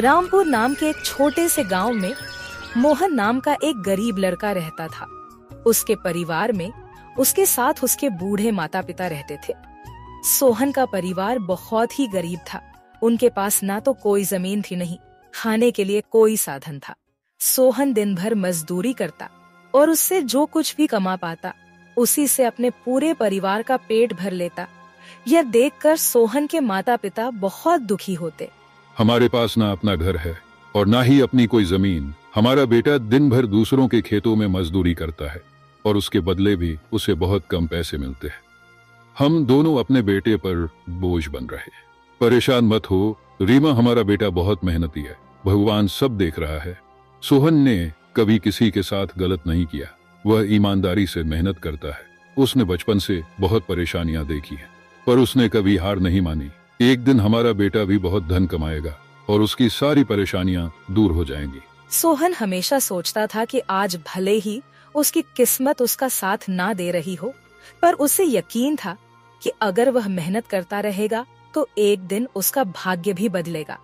रामपुर नाम के एक छोटे से गांव में मोहन नाम का एक गरीब लड़का रहता था। उसके परिवार में उसके साथ उसके बूढ़े माता पिता रहते थे। सोहन का परिवार बहुत ही गरीब था। उनके पास ना तो कोई जमीन थी, नहीं खाने के लिए कोई साधन था। सोहन दिन भर मजदूरी करता और उससे जो कुछ भी कमा पाता उसी से अपने पूरे परिवार का पेट भर लेता। यह देखकर सोहन के माता पिता बहुत दुखी होते। हमारे पास ना अपना घर है और ना ही अपनी कोई जमीन। हमारा बेटा दिन भर दूसरों के खेतों में मजदूरी करता है और उसके बदले भी उसे बहुत कम पैसे मिलते हैं। हम दोनों अपने बेटे पर बोझ बन रहे हैं। परेशान मत हो रीमा, हमारा बेटा बहुत मेहनती है, भगवान सब देख रहा है। सोहन ने कभी किसी के साथ गलत नहीं किया, वह ईमानदारी से मेहनत करता है। उसने बचपन से बहुत परेशानियां देखी हैं, पर उसने कभी हार नहीं मानी। एक दिन हमारा बेटा भी बहुत धन कमाएगा और उसकी सारी परेशानियां दूर हो जाएंगी। सोहन हमेशा सोचता था कि आज भले ही उसकी किस्मत उसका साथ ना दे रही हो, पर उसे यकीन था कि अगर वह मेहनत करता रहेगा तो एक दिन उसका भाग्य भी बदलेगा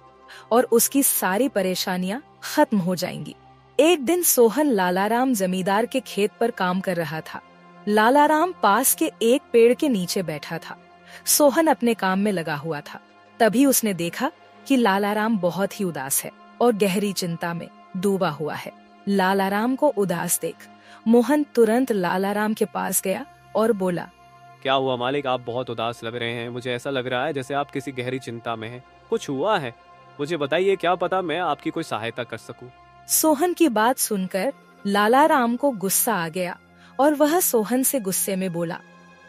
और उसकी सारी परेशानियां खत्म हो जाएंगी। एक दिन सोहन लालाराम जमींदार के खेत पर काम कर रहा था। लालाराम पास के एक पेड़ के नीचे बैठा था। सोहन अपने काम में लगा हुआ था। तभी उसने देखा कि लालाराम बहुत ही उदास है और गहरी चिंता में डूबा हुआ है। लालाराम को उदास देख मोहन तुरंत लालाराम के पास गया और बोला, क्या हुआ मालिक, आप बहुत उदास लग रहे हैं। मुझे ऐसा लग रहा है जैसे आप किसी गहरी चिंता में हैं। कुछ हुआ है? मुझे बताइए, क्या पता मैं आपकी कोई सहायता कर सकूं। सोहन की बात सुनकर लालाराम को गुस्सा आ गया और वह सोहन से गुस्से में बोला,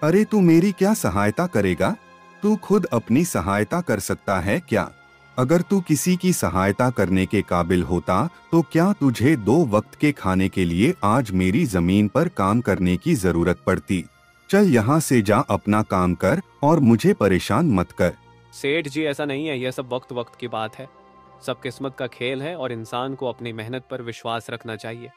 अरे तू मेरी क्या सहायता करेगा? तू खुद अपनी सहायता कर सकता है क्या? अगर तू किसी की सहायता करने के काबिल होता तो क्या तुझे 2 वक्त के खाने के लिए आज मेरी जमीन पर काम करने की जरूरत पड़ती? चल यहाँ से जा, अपना काम कर और मुझे परेशान मत कर। सेठ जी, ऐसा नहीं है, यह सब वक्त वक्त की बात है। सब किस्मत का खेल है और इंसान को अपनी मेहनत पर विश्वास रखना चाहिए।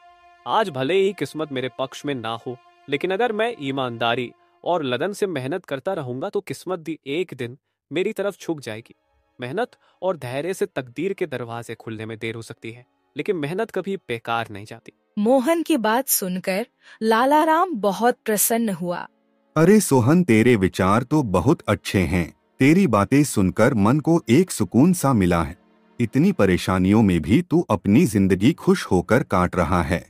आज भले ही किस्मत मेरे पक्ष में ना हो, लेकिन अगर मैं ईमानदारी और लगन से मेहनत करता रहूंगा तो किस्मत भी एक दिन मेरी तरफ झुक जाएगी। मेहनत और धैर्य से तकदीर के दरवाजे खुलने में देर हो सकती है, लेकिन मेहनत कभी बेकार नहीं जाती। मोहन की बात सुनकर लालाराम बहुत प्रसन्न हुआ। अरे सोहन, तेरे विचार तो बहुत अच्छे हैं। तेरी बातें सुनकर मन को एक सुकून सा मिला है। इतनी परेशानियों में भी तू अपनी जिंदगी खुश होकर काट रहा है।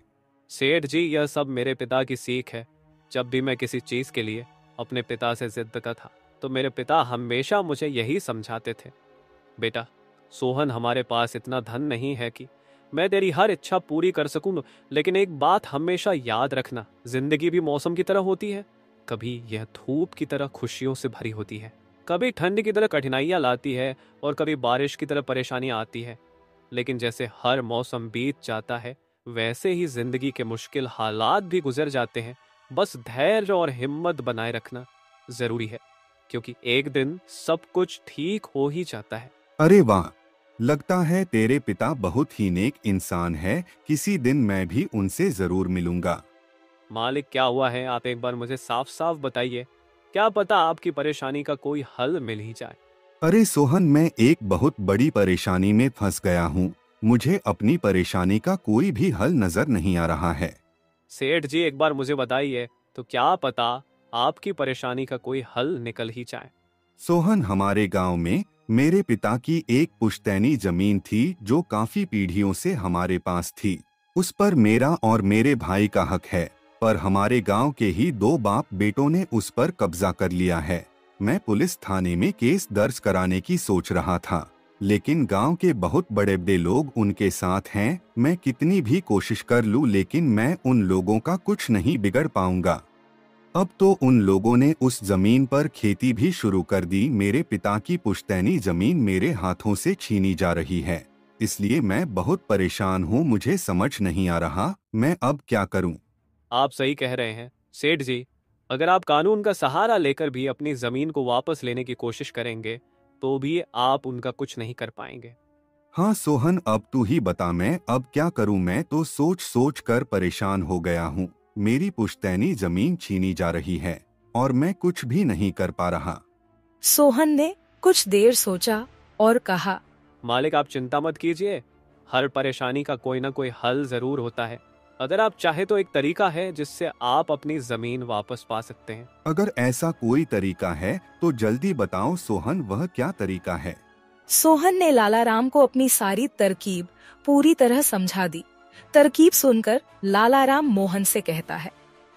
सेठ जी, यह सब मेरे पिता की सीख है। जब भी मैं किसी चीज के लिए अपने पिता से जिद करता था तो मेरे पिता हमेशा मुझे यही समझाते थे, बेटा सोहन, हमारे पास इतना धन नहीं है कि मैं तेरी हर इच्छा पूरी कर सकूं, लेकिन एक बात हमेशा याद रखना, जिंदगी भी मौसम की तरह होती है। कभी यह धूप की तरह खुशियों से भरी होती है, कभी ठंड की तरह कठिनाइयां लाती है और कभी बारिश की तरह परेशानियां आती है। लेकिन जैसे हर मौसम बीत जाता है वैसे ही जिंदगी के मुश्किल हालात भी गुजर जाते हैं। बस धैर्य और हिम्मत बनाए रखना जरूरी है, क्योंकि एक दिन सब कुछ ठीक हो ही जाता है। अरे वाह, लगता है तेरे पिता बहुत ही नेक इंसान है। किसी दिन मैं भी उनसे जरूर मिलूंगा। मालिक, क्या हुआ है? आप एक बार मुझे साफ साफ बताइए, क्या पता आपकी परेशानी का कोई हल मिल ही जाए। अरे सोहन, मैं एक बहुत बड़ी परेशानी में फंस गया हूँ। मुझे अपनी परेशानी का कोई भी हल नजर नहीं आ रहा है। सेठ जी, एक बार मुझे बताइए तो क्या पता आपकी परेशानी का कोई हल निकल ही जाए। सोहन, हमारे गांव में मेरे पिता की एक पुश्तैनी जमीन थी जो काफी पीढ़ियों से हमारे पास थी। उस पर मेरा और मेरे भाई का हक है, पर हमारे गांव के ही 2 बाप बेटों ने उस पर कब्जा कर लिया है। मैं पुलिस थाने में केस दर्ज कराने की सोच रहा था, लेकिन गांव के बहुत बड़े बड़े लोग उनके साथ हैं। मैं कितनी भी कोशिश कर लूं, लेकिन मैं उन लोगों का कुछ नहीं बिगड़ पाऊंगा। अब तो उन लोगों ने उस जमीन पर खेती भी शुरू कर दी। मेरे पिता की पुश्तैनी जमीन मेरे हाथों से छीनी जा रही है, इसलिए मैं बहुत परेशान हूँ। मुझे समझ नहीं आ रहा मैं अब क्या करूँ। आप सही कह रहे हैं सेठ जी, अगर आप कानून का सहारा लेकर भी अपनी जमीन को वापस लेने की कोशिश करेंगे तो भी आप उनका कुछ नहीं कर पाएंगे। हाँ सोहन, अब तू ही बता, मैं अब क्या करूँ? मैं तो सोच सोच कर परेशान हो गया हूँ। मेरी पुश्तैनी जमीन छीनी जा रही है और मैं कुछ भी नहीं कर पा रहा। सोहन ने कुछ देर सोचा और कहा, मालिक आप चिंता मत कीजिए, हर परेशानी का कोई ना कोई हल जरूर होता है। अगर आप चाहे तो एक तरीका है जिससे आप अपनी जमीन वापस पा सकते हैं। अगर ऐसा कोई तरीका है तो जल्दी बताओ सोहन, वह क्या तरीका है? सोहन ने लालाराम को अपनी सारी तरकीब पूरी तरह समझा दी। तरकीब सुनकर लालाराम मोहन से कहता है,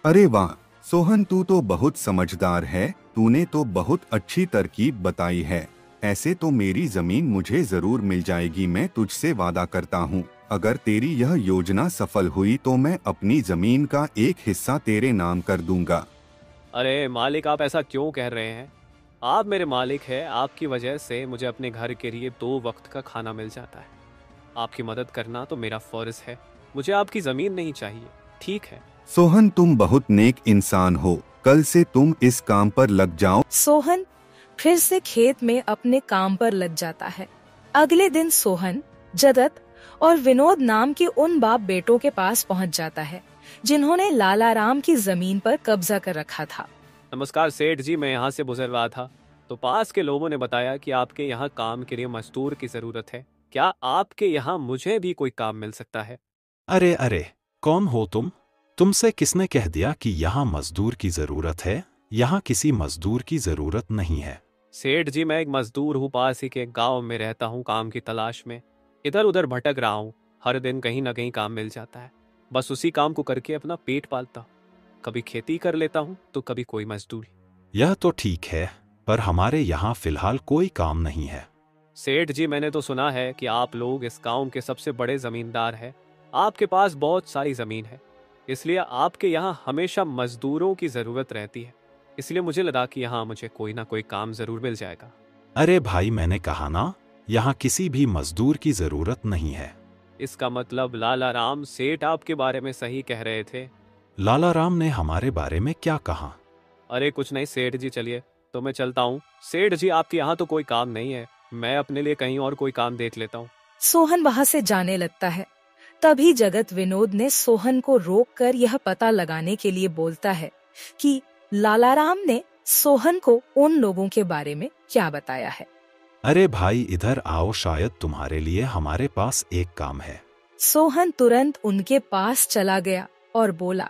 अरे वाह सोहन, तू तो बहुत समझदार है, तूने तो बहुत अच्छी तरकीब बताई है। ऐसे तो मेरी जमीन मुझे जरूर मिल जाएगी, मैं तुझसे वादा करता हूँ। अगर तेरी यह योजना सफल हुई तो मैं अपनी जमीन का एक हिस्सा तेरे नाम कर दूंगा। अरे मालिक आप ऐसा क्यों कह रहे हैं? आप मेरे मालिक हैं, आपकी वजह से मुझे अपने घर के लिए 2 वक्त का खाना मिल जाता है। आपकी मदद करना तो मेरा फर्ज है, मुझे आपकी जमीन नहीं चाहिए, ठीक है? सोहन तुम बहुत नेक इंसान हो, कल से तुम इस काम पर लग जाओ। सोहन फिर से खेत में अपने काम पर लग जाता है। अगले दिन सोहन जगत और विनोद नाम के उन बाप बेटों के पास पहुंच जाता है जिन्होंने लालाराम की जमीन पर कब्जा कर रखा था। नमस्कार सेठ जी, मैं यहाँ से गुजर रहा था तो पास के लोगों ने बताया कि आपके यहाँ काम के लिए मजदूर की जरूरत है। क्या आपके यहाँ मुझे भी कोई काम मिल सकता है? अरे अरे, कौन हो तुम? तुमसे किसने कह दिया कि यहाँ मजदूर की जरूरत है? यहाँ किसी मजदूर की जरूरत नहीं है। सेठ जी मैं एक मजदूर हूँ, पास ही के गांव में रहता हूँ, काम की तलाश में इधर उधर भटक रहा हूँ। हर दिन कहीं ना कहीं काम मिल जाता है, बस उसी काम को करके अपना पेट पालता हूँ। कभी खेती कर लेता हूँ तो कभी कोई मजदूरी। यह तो ठीक है, पर हमारे यहाँ फिलहाल कोई काम नहीं है। सेठ जी मैंने तो सुना है कि आप लोग इस गांव के सबसे बड़े जमींदार हैं, आपके पास बहुत सारी जमीन है, इसलिए आपके यहाँ हमेशा मजदूरों की जरूरत रहती है। इसलिए मुझे लगा कि यहाँ मुझे कोई ना कोई काम जरूर मिल जाएगा। अरे भाई, मैंने कहा ना, यहाँ किसी भी मजदूर की जरूरत नहीं है। इसका मतलब लालाराम सेठ आपके बारे में सही कह रहे थे? लालाराम ने हमारे बारे में क्या कहा? अरे कुछ नहीं सेठ जी, चलिए तो मैं चलता हूँ। सेठ जी आपके यहाँ तो कोई काम नहीं है, मैं अपने लिए कहीं और कोई काम देख लेता हूँ। सोहन वहाँ से जाने लगता है। तभी जगत विनोद ने सोहन को रोककर यह पता लगाने के लिए बोलता है कि लालाराम ने सोहन को उन लोगों के बारे में क्या बताया है। अरे भाई इधर आओ, शायद तुम्हारे लिए हमारे पास एक काम है। सोहन तुरंत उनके पास चला गया और बोला,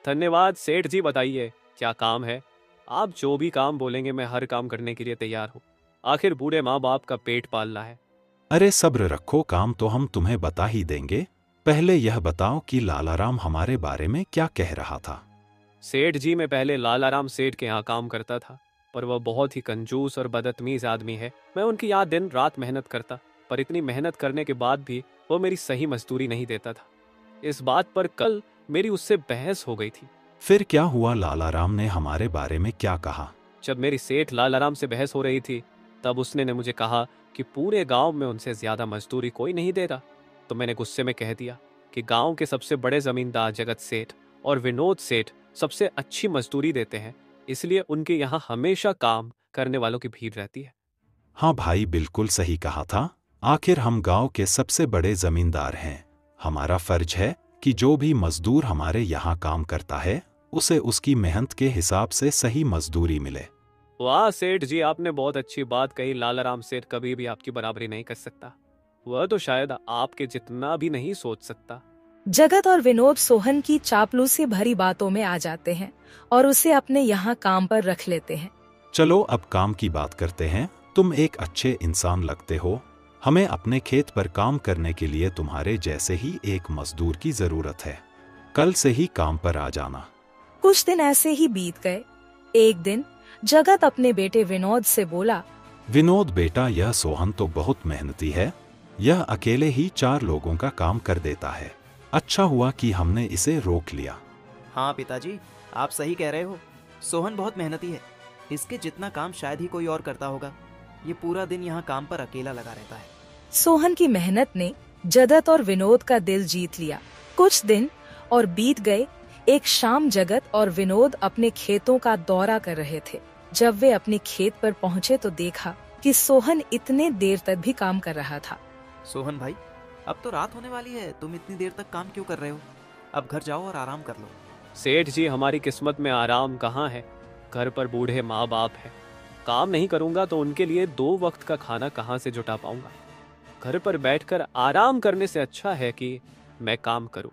धन्यवाद सेठ जी, बताइए क्या काम है? आप जो भी काम बोलेंगे मैं हर काम करने के लिए तैयार हूँ, आखिर बूढ़े माँ बाप का पेट पालना है। अरे सब्र रखो, काम तो हम तुम्हें बता ही देंगे। पहले यह बताओ कि लालाराम हमारे बारे में क्या कह रहा था। सेठ जी मैं पहले लालाराम सेठ के यहाँ काम करता था, पर वह बहुत ही कंजूस और बदतमीज आदमी है। मैं उनकी यहाँ दिन रात मेहनत करता, पर इतनी मेहनत करने के बाद भी वो मेरी सही मजदूरी नहीं देता था। इस बात पर कल मेरी उससे बहस हो गई थी। फिर क्या हुआ? लालाराम ने हमारे बारे में क्या कहा? जब मेरी सेठ लालाराम से बहस हो रही थी तब उसने ने मुझे कहा कि पूरे गांव में उनसे ज्यादा मजदूरी कोई नहीं दे रहा। तो मैंने गुस्से में कह दिया कि गांव के सबसे बड़े जमींदार जगत सेठ और विनोद सेठ सबसे अच्छी मजदूरी देते हैं, इसलिए उनके यहाँ हमेशा काम करने वालों की भीड़ रहती है। हाँ भाई, बिल्कुल सही कहा था। आखिर हम गांव के सबसे बड़े जमींदार हैं। हमारा फर्ज है कि जो भी मजदूर हमारे यहाँ काम करता है उसे उसकी मेहनत के हिसाब से सही मजदूरी मिले। वाह सेठ जी, आपने बहुत अच्छी बात कही। लालाराम सेठ कभी भी आपकी बराबरी नहीं कर सकता, वह तो शायद आपके जितना भी नहीं सोच सकता। जगत और विनोद सोहन की चापलूसी भरी बातों में आ जाते हैं और उसे अपने यहाँ काम पर रख लेते हैं। चलो अब काम की बात करते हैं। तुम एक अच्छे इंसान लगते हो, हमें अपने खेत पर काम करने के लिए तुम्हारे जैसे ही एक मजदूर की जरूरत है। कल से ही काम पर आ जाना। कुछ दिन ऐसे ही बीत गए। एक दिन जगत अपने बेटे विनोद से बोला, विनोद बेटा, यह सोहन तो बहुत मेहनती है, यह अकेले ही 4 लोगों का काम कर देता है। अच्छा हुआ कि हमने इसे रोक लिया। हाँ पिताजी, आप सही कह रहे हो। सोहन बहुत मेहनती है, इसके जितना काम शायद ही कोई और करता होगा। ये पूरा दिन यहाँ काम पर अकेला लगा रहता है। सोहन की मेहनत ने जगत और विनोद का दिल जीत लिया। कुछ दिन और बीत गए। एक शाम जगत और विनोद अपने खेतों का दौरा कर रहे थे। जब वे अपने खेत पर पहुँचे तो देखा कि सोहन इतने देर तक भी काम कर रहा था। सोहन भाई, अब तो रात होने वाली है, तुम इतनी देर तक काम क्यों कर रहे हो? अब घर जाओ और आराम कर लो। सेठ जी, हमारी किस्मत में आराम कहाँ है? घर पर बूढ़े माँ बाप है, काम नहीं करूंगा तो उनके लिए 2 वक्त का खाना कहाँ से जुटा पाऊंगा? घर पर बैठकर आराम करने से अच्छा है कि मैं काम करूं।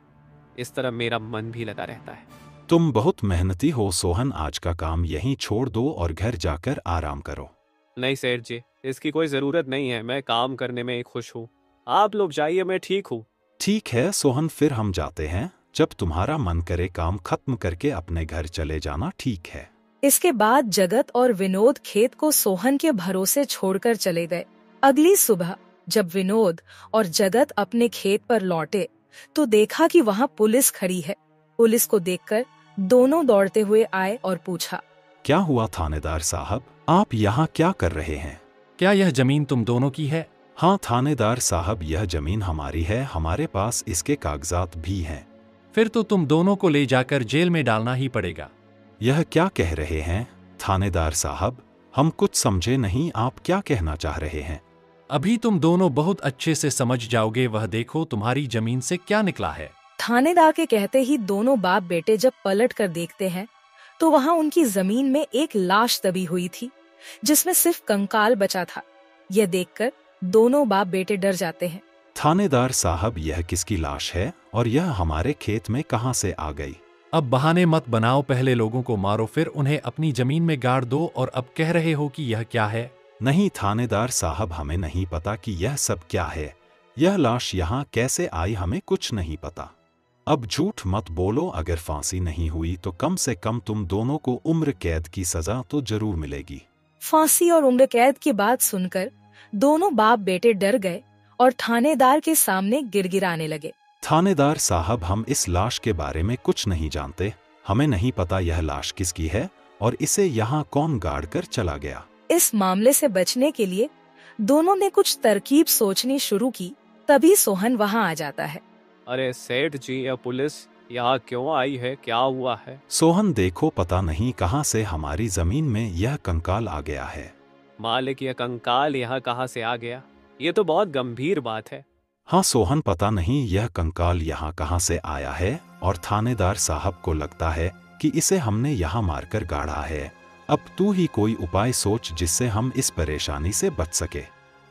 इस तरह मेरा मन भी लगा रहता है। तुम बहुत मेहनती हो सोहन, आज का काम यहीं छोड़ दो और घर जाकर आराम करो। नहीं सेठ जी, इसकी कोई जरूरत नहीं है। मैं काम करने में ही खुश हूँ। आप लोग जाइए, मैं ठीक हूँ। ठीक है सोहन, फिर हम जाते हैं। जब तुम्हारा मन करे काम खत्म करके अपने घर चले जाना, ठीक है। इसके बाद जगत और विनोद खेत को सोहन के भरोसे छोड़कर चले गए। अगली सुबह जब विनोद और जगत अपने खेत पर लौटे तो देखा कि वहाँ पुलिस खड़ी है। पुलिस को देखकर दोनों दौड़ते हुए आए और पूछा, क्या हुआ थानेदार साहब, आप यहाँ क्या कर रहे हैं? क्या यह जमीन तुम दोनों की है? हाँ थानेदार साहब, यह जमीन हमारी है, हमारे पास इसके कागजात भी हैं। फिर तो तुम दोनों को ले जाकर जेल में डालना ही पड़ेगा। यह क्या कह रहे हैं थानेदार साहब, हम कुछ समझे नहीं, आप क्या कहना चाह रहे हैं? अभी तुम दोनों बहुत अच्छे से समझ जाओगे। वह देखो तुम्हारी जमीन से क्या निकला है। थानेदार के कहते ही दोनों बाप बेटे जब पलट कर देखते हैं तो वहाँ उनकी जमीन में एक लाश दबी हुई थी जिसमें सिर्फ कंकाल बचा था। यह देखकर दोनों बाप बेटे डर जाते हैं। थानेदार साहब, यह किसकी लाश है और यह हमारे खेत में कहाँ से आ गई? अब बहाने मत बनाओ, पहले लोगों को मारो फिर उन्हें अपनी जमीन में गाड़ दो और अब कह रहे हो कि यह क्या है? नहीं थानेदार साहब, हमें नहीं पता कि यह सब क्या है। यह लाश यहाँ कैसे आई, हमें कुछ नहीं पता। अब झूठ मत बोलो, अगर फांसी नहीं हुई तो कम से कम तुम दोनों को उम्र कैद की सजा तो जरूर मिलेगी। फांसी और उम्र कैद की बात सुनकर दोनों बाप बेटे डर गए और थानेदार के सामने गिड़गिड़ाने लगे। थानेदार साहब, हम इस लाश के बारे में कुछ नहीं जानते। हमें नहीं पता यह लाश किसकी है और इसे यहाँ कौन गाड़ कर चला गया। इस मामले से बचने के लिए दोनों ने कुछ तरकीब सोचनी शुरू की। तभी सोहन वहाँ आ जाता है। अरे सेठ जी, यह पुलिस यहाँ क्यों आई है? क्या हुआ है? सोहन देखो, पता नहीं कहाँ से हमारी जमीन में यह कंकाल आ गया है। मालिक, यह कंकाल यहाँ कहाँ से आ गया? ये तो बहुत गंभीर बात है। हाँ सोहन, पता नहीं यह कंकाल यहाँ कहाँ से आया है और थानेदार साहब को लगता है कि इसे हमने यहाँ मारकर गाड़ा है। अब तू ही कोई उपाय सोच जिससे हम इस परेशानी से बच सके।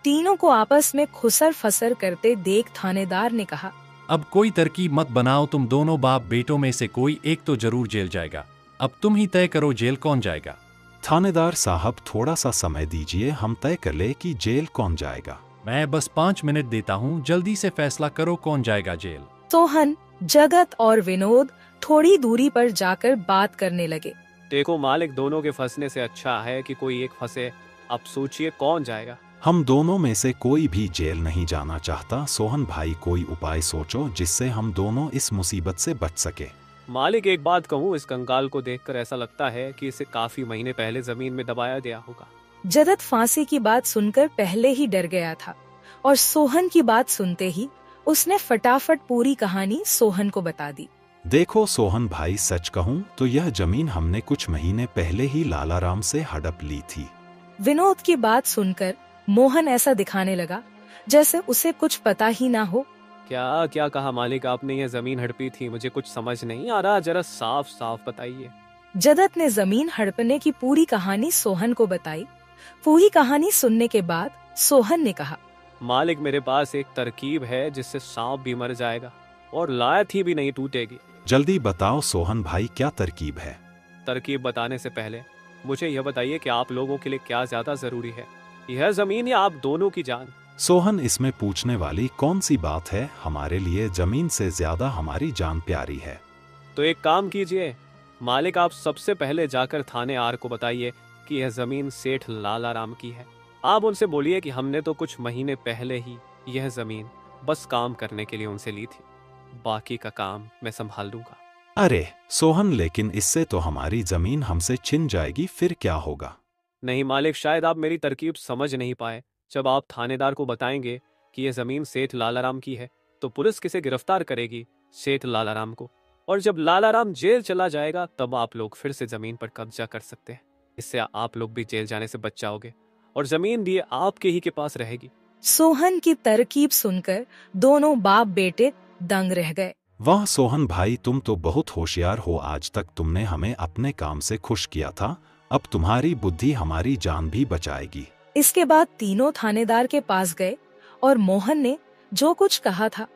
तीनों को आपस में खुसर फसर करते देख थानेदार ने कहा, अब कोई तरकीब मत बनाओ, तुम दोनों बाप बेटों में से कोई एक तो जरूर जेल जाएगा। अब तुम ही तय करो जेल कौन जाएगा। थानेदार साहब, थोड़ा सा समय दीजिए, हम तय कर ले कि जेल कौन जाएगा। मैं बस 5 मिनट देता हूँ, जल्दी से फैसला करो कौन जाएगा जेल। सोहन, जगत और विनोद थोड़ी दूरी पर जाकर बात करने लगे। देखो मालिक, दोनों के फंसने से अच्छा है कि कोई एक फंसे। अब सोचिए कौन जाएगा। हम दोनों में से कोई भी जेल नहीं जाना चाहता। सोहन भाई, कोई उपाय सोचो जिससे हम दोनों इस मुसीबत से बच सके। मालिक, एक बात कहूँ, इस कंकाल को देखकर ऐसा लगता है कि इसे काफी महीने पहले जमीन में दबाया गया होगा। जगत फांसी की बात सुनकर पहले ही डर गया था और सोहन की बात सुनते ही उसने फटाफट पूरी कहानी सोहन को बता दी। देखो सोहन भाई, सच कहूँ तो यह जमीन हमने कुछ महीने पहले ही लालाराम से हड़प ली थी। विनोद की बात सुनकर मोहन ऐसा दिखाने लगा जैसे उसे कुछ पता ही ना हो। क्या क्या कहा मालिक आपने? यह जमीन हड़पी थी? मुझे कुछ समझ नहीं आ रहा, जरा साफ साफ बताइए। जगत ने जमीन हड़पने की पूरी कहानी सोहन को बताई। पूरी कहानी सुनने के बाद सोहन ने कहा, मालिक, मेरे पास एक तरकीब है जिससे सांप भी मर जाएगा और लाठी भी नहीं टूटेगी। जल्दी बताओ सोहन भाई, क्या तरकीब है? तरकीब बताने से पहले मुझे यह बताइए कि आप लोगों के लिए क्या ज्यादा जरूरी है, यह जमीन या आप दोनों की जान? सोहन, इसमें पूछने वाली कौन सी बात है? हमारे लिए जमीन से ज्यादा हमारी जान प्यारी है। तो एक काम कीजिए मालिक, आप सबसे पहले जाकर थाने आर को बताइए कि यह जमीन सेठ लालाराम की है। आप उनसे बोलिए कि हमने तो कुछ महीने पहले ही यह जमीन बस काम करने के लिए उनसे ली थी, बाकी का काम मैं संभाल लूंगा। अरे सोहन, लेकिन इससे तो हमारी जमीन हमसे छिन जाएगी, फिर क्या होगा? नहीं मालिक, शायद आप मेरी तरकीब समझ नहीं पाए। जब आप थानेदार को बताएंगे कि यह जमीन सेठ लालाराम की है तो पुलिस किसे गिरफ्तार करेगी? सेठ लालाराम को। और जब लालाराम जेल चला जाएगा तब आप लोग फिर से जमीन पर कब्जा कर सकते हैं। इससे आप लोग भी जेल जाने से बच जाओगे और जमीन भी आपके ही के पास रहेगी। सोहन की तरकीब सुनकर दोनों बाप बेटे दंग रह गए। वाह सोहन भाई, तुम तो बहुत होशियार हो। आज तक तुमने हमें अपने काम से खुश किया था, अब तुम्हारी बुद्धि हमारी जान भी बचाएगी। इसके बाद तीनों थानेदार के पास गए और मोहन ने जो कुछ कहा था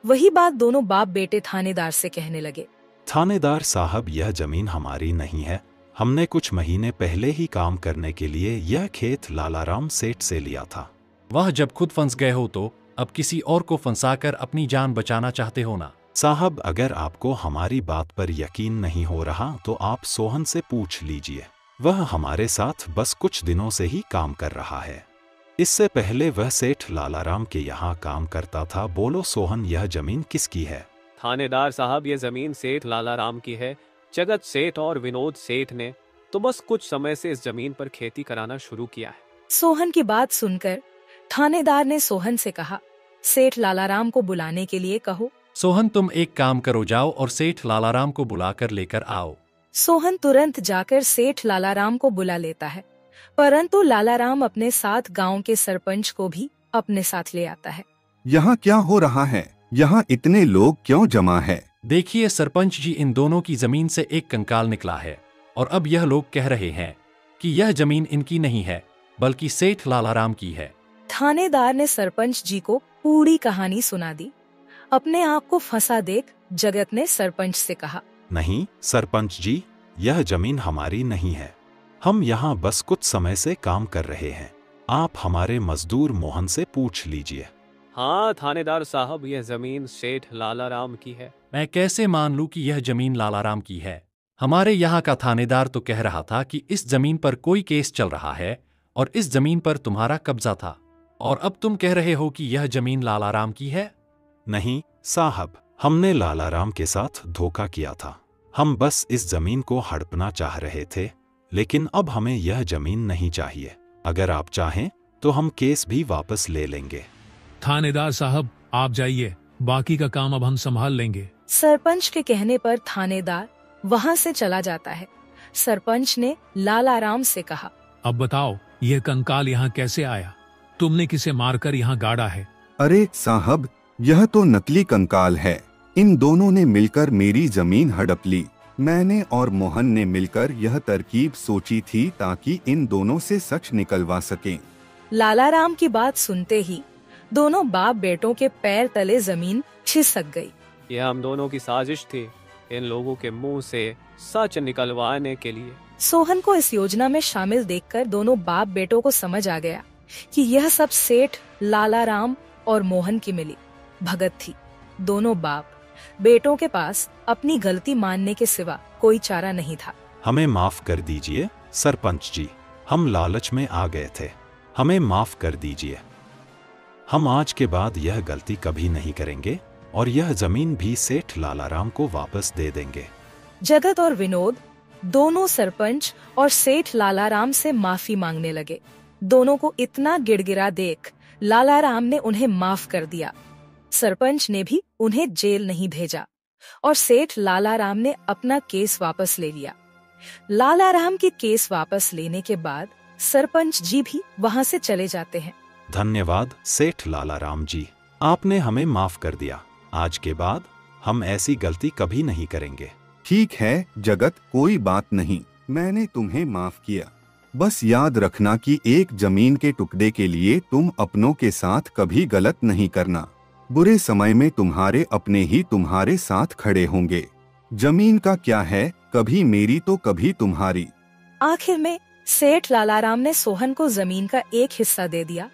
वही बात दोनों बाप बेटे थानेदार से कहने लगे। थानेदार साहब, यह जमीन हमारी नहीं है। हमने कुछ महीने पहले ही काम करने के लिए यह खेत लालाराम सेठ से लिया था। वह जब खुद फंस गए हो तो अब किसी और को फंसाकर अपनी जान बचाना चाहते हो ना? साहब, अगर आपको हमारी बात पर यकीन नहीं हो रहा तो आप सोहन से पूछ लीजिए। वह हमारे साथ बस कुछ दिनों से ही काम कर रहा है। इससे पहले वह सेठ लालाराम के यहाँ काम करता था। बोलो सोहन, यह जमीन किसकी है? थानेदार साहब, ये जमीन सेठ लालाराम की है। जगत सेठ और विनोद सेठ ने तो बस कुछ समय से इस जमीन पर खेती कराना शुरू किया है। सोहन की बात सुनकर थानेदार ने सोहन से कहा, सेठ लालाराम को बुलाने के लिए कहो। सोहन, तुम एक काम करो, जाओ और सेठ लालाराम को बुलाकर लेकर आओ। सोहन तुरंत जाकर सेठ लालाराम को बुला लेता है, परंतु लालाराम अपने साथ गांव के सरपंच को भी अपने साथ ले आता है। यहाँ क्या हो रहा है? यहाँ इतने लोग क्यों जमा है? देखिए सरपंच जी, इन दोनों की जमीन से एक कंकाल निकला है और अब यह लोग कह रहे हैं कि यह जमीन इनकी नहीं है बल्कि सेठ लालाराम की है। थानेदार ने सरपंच जी को पूरी कहानी सुना दी। अपने आप को फंसा देख जगत ने सरपंच से कहा, नहीं सरपंच जी, यह जमीन हमारी नहीं है। हम यहाँ बस कुछ समय से काम कर रहे हैं। आप हमारे मजदूर मोहन से पूछ लीजिए। हाँ थानेदार साहब, यह जमीन सेठ लालाराम की है। मैं कैसे मान लूं कि यह जमीन लालाराम की है? हमारे यहाँ का थानेदार तो कह रहा था कि इस जमीन पर कोई केस चल रहा है और इस जमीन पर तुम्हारा कब्जा था, और अब तुम कह रहे हो कि यह जमीन लालाराम की है। नहीं साहब, हमने लालाराम के साथ धोखा किया था। हम बस इस जमीन को हड़पना चाह रहे थे, लेकिन अब हमें यह जमीन नहीं चाहिए। अगर आप चाहें तो हम केस भी वापस ले लेंगे। थानेदार साहब, आप जाइए, बाकी का काम अब हम संभाल लेंगे। सरपंच के कहने पर थानेदार वहाँ से चला जाता है। सरपंच ने लालाराम से कहा, अब बताओ, यह कंकाल यहाँ कैसे आया? तुमने किसे मारकर यहाँ गाड़ा है? अरे साहब, यह तो नकली कंकाल है। इन दोनों ने मिलकर मेरी जमीन हड़प ली। मैंने और मोहन ने मिलकर यह तरकीब सोची थी ताकि इन दोनों से सच निकलवा सकें। लालाराम की बात सुनते ही दोनों बाप बेटों के पैर तले जमीन खिसक गई। यह हम दोनों की साजिश थी, इन लोगों के मुंह से सच निकलवाने के लिए। सोहन को इस योजना में शामिल देखकर दोनों बाप बेटों को समझ आ गया कि यह सब सेठ लालाराम और मोहन की मिली भगत थी। दोनों बाप बेटों के पास अपनी गलती मानने के सिवा कोई चारा नहीं था। हमें माफ कर दीजिए सरपंच जी, हम लालच में आ गए थे। हमें माफ कर दीजिए। हम आज के बाद यह गलती कभी नहीं करेंगे और यह जमीन भी सेठ लालाराम को वापस दे देंगे। जगत और विनोद दोनों सरपंच और सेठ लालाराम से माफी मांगने लगे। दोनों को इतना गिड़गिड़ा देख लालाराम ने उन्हें माफ कर दिया। सरपंच ने भी उन्हें जेल नहीं भेजा और सेठ लालाराम ने अपना केस वापस ले लिया। लालाराम के केस वापस लेने के बाद सरपंच जी भी वहाँ से चले जाते हैं। धन्यवाद सेठ लालाराम जी, आपने हमें माफ कर दिया। आज के बाद हम ऐसी गलती कभी नहीं करेंगे। ठीक है जगत, कोई बात नहीं, मैंने तुम्हें माफ किया। बस याद रखना कि एक जमीन के टुकड़े के लिए तुम अपनों के साथ कभी गलत नहीं करना। बुरे समय में तुम्हारे अपने ही तुम्हारे साथ खड़े होंगे। जमीन का क्या है, कभी मेरी तो कभी तुम्हारी। आखिर में सेठ लालाराम ने सोहन को जमीन का एक हिस्सा दे दिया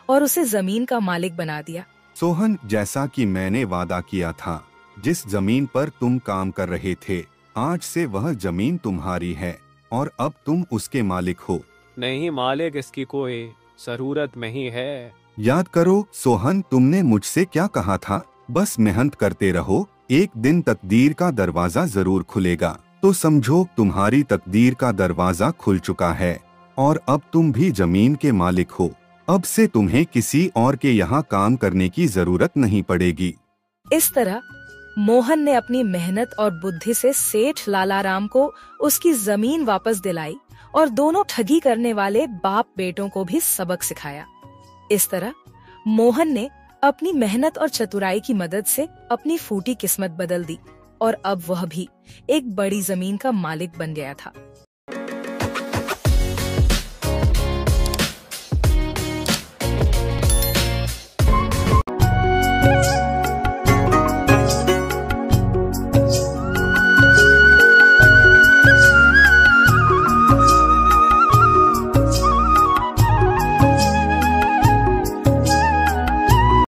और उसे जमीन का मालिक बना दिया। सोहन, जैसा कि मैंने वादा किया था, जिस जमीन पर तुम काम कर रहे थे, आज से वह जमीन तुम्हारी है और अब तुम उसके मालिक हो। नहीं मालिक, इसकी कोई जरूरत नहीं है। याद करो सोहन, तुमने मुझसे क्या कहा था? बस मेहनत करते रहो, एक दिन तकदीर का दरवाजा जरूर खुलेगा। तो समझो तुम्हारी तकदीर का दरवाजा खुल चुका है और अब तुम भी जमीन के मालिक हो। अब से तुम्हें किसी और के यहाँ काम करने की जरूरत नहीं पड़ेगी। इस तरह मोहन ने अपनी मेहनत और बुद्धि से सेठ लालाराम को उसकी जमीन वापस दिलाई और दोनों ठगी करने वाले बाप बेटों को भी सबक सिखाया। इस तरह मोहन ने अपनी मेहनत और चतुराई की मदद से अपनी फूटी किस्मत बदल दी और अब वह भी एक बड़ी जमीन का मालिक बन गया था।